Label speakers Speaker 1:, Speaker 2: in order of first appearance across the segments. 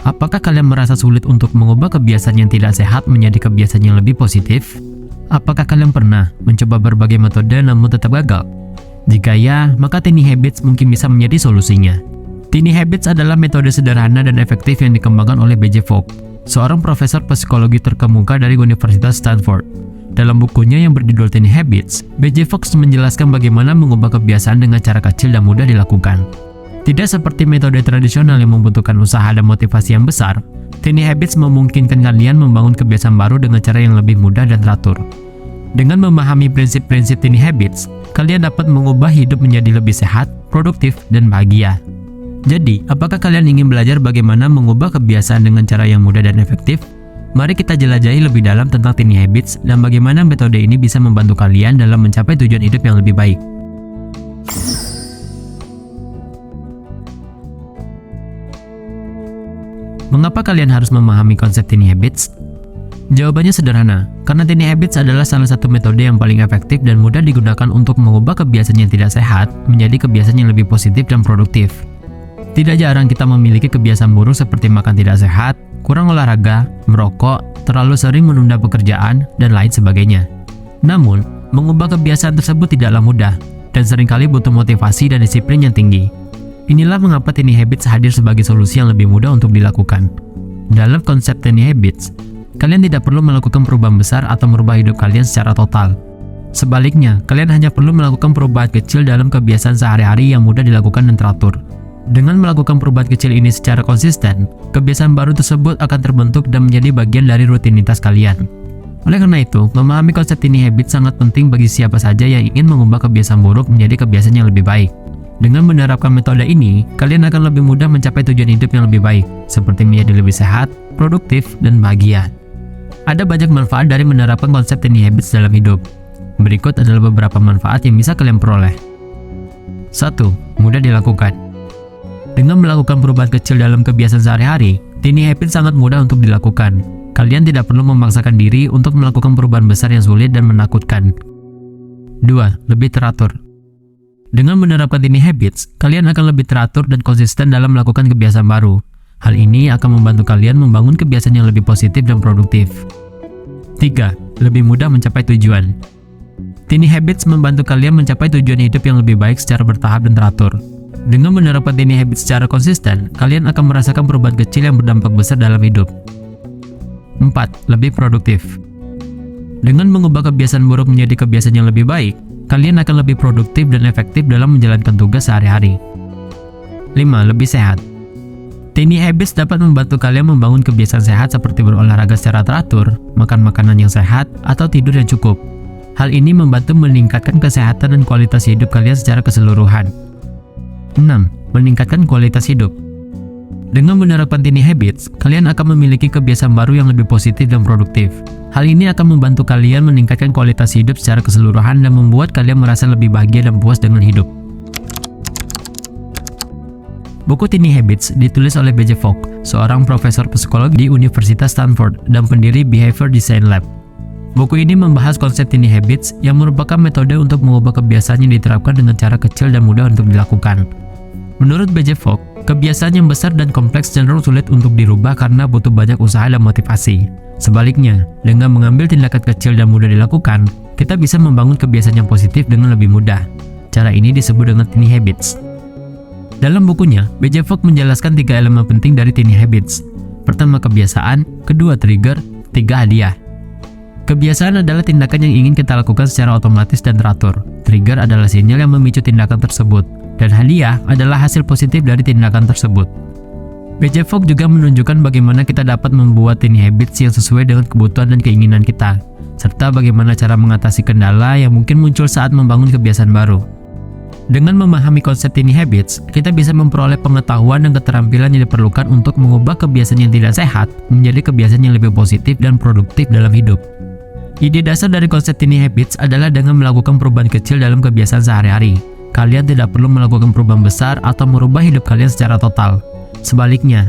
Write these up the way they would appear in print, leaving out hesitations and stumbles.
Speaker 1: Apakah kalian merasa sulit untuk mengubah kebiasaan yang tidak sehat menjadi kebiasaan yang lebih positif? Apakah kalian pernah mencoba berbagai metode namun tetap gagal? Jika ya, maka Tiny Habits mungkin bisa menjadi solusinya. Tiny Habits adalah metode sederhana dan efektif yang dikembangkan oleh B.J. Fogg, seorang profesor psikologi terkemuka dari Universitas Stanford. Dalam bukunya yang berjudul Tiny Habits, B.J. Fogg menjelaskan bagaimana mengubah kebiasaan dengan cara kecil dan mudah dilakukan. Tidak seperti metode tradisional yang membutuhkan usaha dan motivasi yang besar, Tiny Habits memungkinkan kalian membangun kebiasaan baru dengan cara yang lebih mudah dan teratur. Dengan memahami prinsip-prinsip Tiny Habits, kalian dapat mengubah hidup menjadi lebih sehat, produktif, dan bahagia. Jadi, apakah kalian ingin belajar bagaimana mengubah kebiasaan dengan cara yang mudah dan efektif? Mari kita jelajahi lebih dalam tentang Tiny Habits dan bagaimana metode ini bisa membantu kalian dalam mencapai tujuan hidup yang lebih baik. Mengapa kalian harus memahami konsep Tiny Habits? Jawabannya sederhana, karena Tiny Habits adalah salah satu metode yang paling efektif dan mudah digunakan untuk mengubah kebiasaan yang tidak sehat menjadi kebiasaan yang lebih positif dan produktif. Tidak jarang kita memiliki kebiasaan buruk seperti makan tidak sehat, kurang olahraga, merokok, terlalu sering menunda pekerjaan, dan lain sebagainya. Namun, mengubah kebiasaan tersebut tidaklah mudah, dan seringkali butuh motivasi dan disiplin yang tinggi. Inilah mengapa Tiny Habits hadir sebagai solusi yang lebih mudah untuk dilakukan. Dalam konsep Tiny Habits, kalian tidak perlu melakukan perubahan besar atau merubah hidup kalian secara total. Sebaliknya, kalian hanya perlu melakukan perubahan kecil dalam kebiasaan sehari-hari yang mudah dilakukan dan teratur. Dengan melakukan perubahan kecil ini secara konsisten, kebiasaan baru tersebut akan terbentuk dan menjadi bagian dari rutinitas kalian. Oleh karena itu, memahami konsep Tiny Habits sangat penting bagi siapa saja yang ingin mengubah kebiasaan buruk menjadi kebiasaan yang lebih baik. Dengan menerapkan metode ini, kalian akan lebih mudah mencapai tujuan hidup yang lebih baik, seperti menjadi lebih sehat, produktif, dan bahagia. Ada banyak manfaat dari menerapkan konsep Tiny Habits dalam hidup. Berikut adalah beberapa manfaat yang bisa kalian peroleh. 1. Mudah dilakukan. Dengan melakukan perubahan kecil dalam kebiasaan sehari-hari, Tiny Habits sangat mudah untuk dilakukan. Kalian tidak perlu memaksakan diri untuk melakukan perubahan besar yang sulit dan menakutkan. 2. Lebih teratur. Dengan menerapkan Tiny Habits, kalian akan lebih teratur dan konsisten dalam melakukan kebiasaan baru. Hal ini akan membantu kalian membangun kebiasaan yang lebih positif dan produktif. 3. Lebih mudah mencapai tujuan. Tiny Habits membantu kalian mencapai tujuan hidup yang lebih baik secara bertahap dan teratur. Dengan menerapkan Tiny Habits secara konsisten, kalian akan merasakan perubahan kecil yang berdampak besar dalam hidup. 4. Lebih produktif. Dengan mengubah kebiasaan buruk menjadi kebiasaan yang lebih baik, kalian akan lebih produktif dan efektif dalam menjalankan tugas sehari-hari. 5. Lebih sehat. Tiny Habits dapat membantu kalian membangun kebiasaan sehat seperti berolahraga secara teratur, makan makanan yang sehat, atau tidur yang cukup. Hal ini membantu meningkatkan kesehatan dan kualitas hidup kalian secara keseluruhan. 6. Meningkatkan kualitas hidup. Dengan menerapkan Tiny Habits, kalian akan memiliki kebiasaan baru yang lebih positif dan produktif. Hal ini akan membantu kalian meningkatkan kualitas hidup secara keseluruhan dan membuat kalian merasa lebih bahagia dan puas dengan hidup. Buku Tiny Habits ditulis oleh B.J. Fogg, seorang profesor psikologi di Universitas Stanford dan pendiri Behavior Design Lab. Buku ini membahas konsep Tiny Habits yang merupakan metode untuk mengubah kebiasaan yang diterapkan dengan cara kecil dan mudah untuk dilakukan. Menurut B.J. Fogg, kebiasaan yang besar dan kompleks cenderung sulit untuk dirubah karena butuh banyak usaha dan motivasi. Sebaliknya, dengan mengambil tindakan kecil dan mudah dilakukan, kita bisa membangun kebiasaan yang positif dengan lebih mudah. Cara ini disebut dengan Tiny Habits. Dalam bukunya, B.J. Fogg menjelaskan 3 elemen penting dari Tiny Habits. Pertama, kebiasaan, kedua, trigger, 3, hadiah. Kebiasaan adalah tindakan yang ingin kita lakukan secara otomatis dan teratur. Trigger adalah sinyal yang memicu tindakan tersebut, dan hadiah adalah hasil positif dari tindakan tersebut. B.J. Fogg juga menunjukkan bagaimana kita dapat membuat Tiny Habits yang sesuai dengan kebutuhan dan keinginan kita, serta bagaimana cara mengatasi kendala yang mungkin muncul saat membangun kebiasaan baru. Dengan memahami konsep Tiny Habits, kita bisa memperoleh pengetahuan dan keterampilan yang diperlukan untuk mengubah kebiasaan yang tidak sehat menjadi kebiasaan yang lebih positif dan produktif dalam hidup. Ide dasar dari konsep Tiny Habits adalah dengan melakukan perubahan kecil dalam kebiasaan sehari-hari. Kalian tidak perlu melakukan perubahan besar atau merubah hidup kalian secara total. Sebaliknya,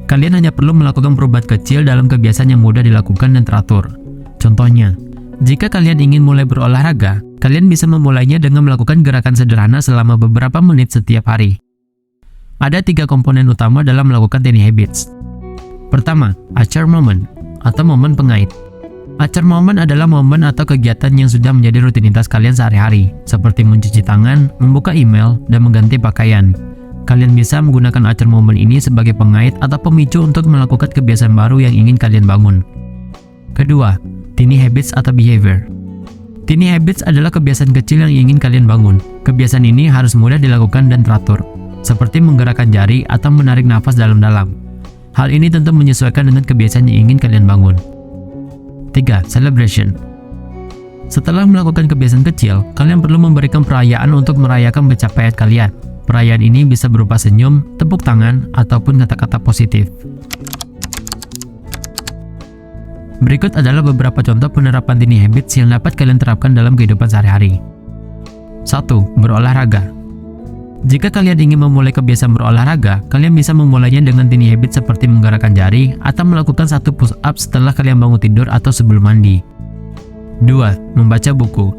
Speaker 1: kalian hanya perlu melakukan perubahan kecil dalam kebiasaan yang mudah dilakukan dan teratur. Contohnya, jika kalian ingin mulai berolahraga, kalian bisa memulainya dengan melakukan gerakan sederhana selama beberapa menit setiap hari. Ada 3 komponen utama dalam melakukan Tiny Habits. Pertama, Acher Moment atau momen pengait. Acher Moment adalah momen atau kegiatan yang sudah menjadi rutinitas kalian sehari-hari, seperti mencuci tangan, membuka email, dan mengganti pakaian. Kalian bisa menggunakan Acher Moment ini sebagai pengait atau pemicu untuk melakukan kebiasaan baru yang ingin kalian bangun. Kedua, Tiny Habits atau Behavior. Tiny Habits adalah kebiasaan kecil yang ingin kalian bangun. Kebiasaan ini harus mudah dilakukan dan teratur, seperti menggerakkan jari atau menarik nafas dalam-dalam. Hal ini tentu menyesuaikan dengan kebiasaan yang ingin kalian bangun. 3. Celebration. Setelah melakukan kebiasaan kecil, kalian perlu memberikan perayaan untuk merayakan pencapaian kalian. Perayaan ini bisa berupa senyum, tepuk tangan, ataupun kata-kata positif. Berikut adalah beberapa contoh penerapan Tiny Habits yang dapat kalian terapkan dalam kehidupan sehari-hari. 1. Berolahraga. Jika kalian ingin memulai kebiasaan berolahraga, kalian bisa memulainya dengan Tiny Habits seperti menggerakkan jari atau melakukan 1 push up setelah kalian bangun tidur atau sebelum mandi. 2. Membaca buku.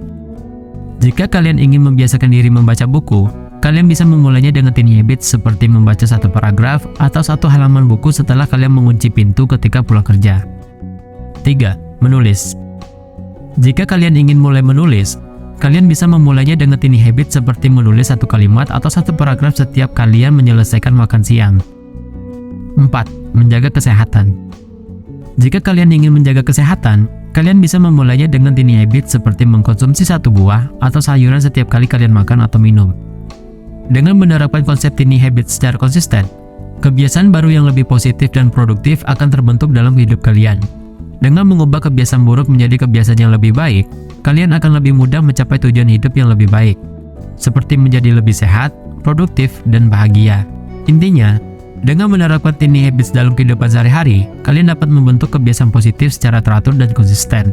Speaker 1: Jika kalian ingin membiasakan diri membaca buku, kalian bisa memulainya dengan Tiny Habits seperti membaca 1 paragraf atau 1 halaman buku setelah kalian mengunci pintu ketika pulang kerja. 3. Menulis. Jika kalian ingin mulai menulis, kalian bisa memulainya dengan Tiny Habits seperti menulis 1 kalimat atau 1 paragraf setiap kalian menyelesaikan makan siang. 4. Menjaga kesehatan. Jika kalian ingin menjaga kesehatan, kalian bisa memulainya dengan Tiny Habits seperti mengkonsumsi 1 buah atau sayuran setiap kali kalian makan atau minum. Dengan menerapkan konsep Tiny Habits secara konsisten, kebiasaan baru yang lebih positif dan produktif akan terbentuk dalam hidup kalian. Dengan mengubah kebiasaan buruk menjadi kebiasaan yang lebih baik, kalian akan lebih mudah mencapai tujuan hidup yang lebih baik, seperti menjadi lebih sehat, produktif, dan bahagia. Intinya, dengan menerapkan Tiny Habits dalam kehidupan sehari-hari, kalian dapat membentuk kebiasaan positif secara teratur dan konsisten.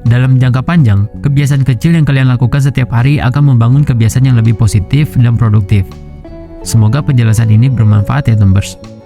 Speaker 1: Dalam jangka panjang, kebiasaan kecil yang kalian lakukan setiap hari akan membangun kebiasaan yang lebih positif dan produktif. Semoga penjelasan ini bermanfaat ya, Numbers.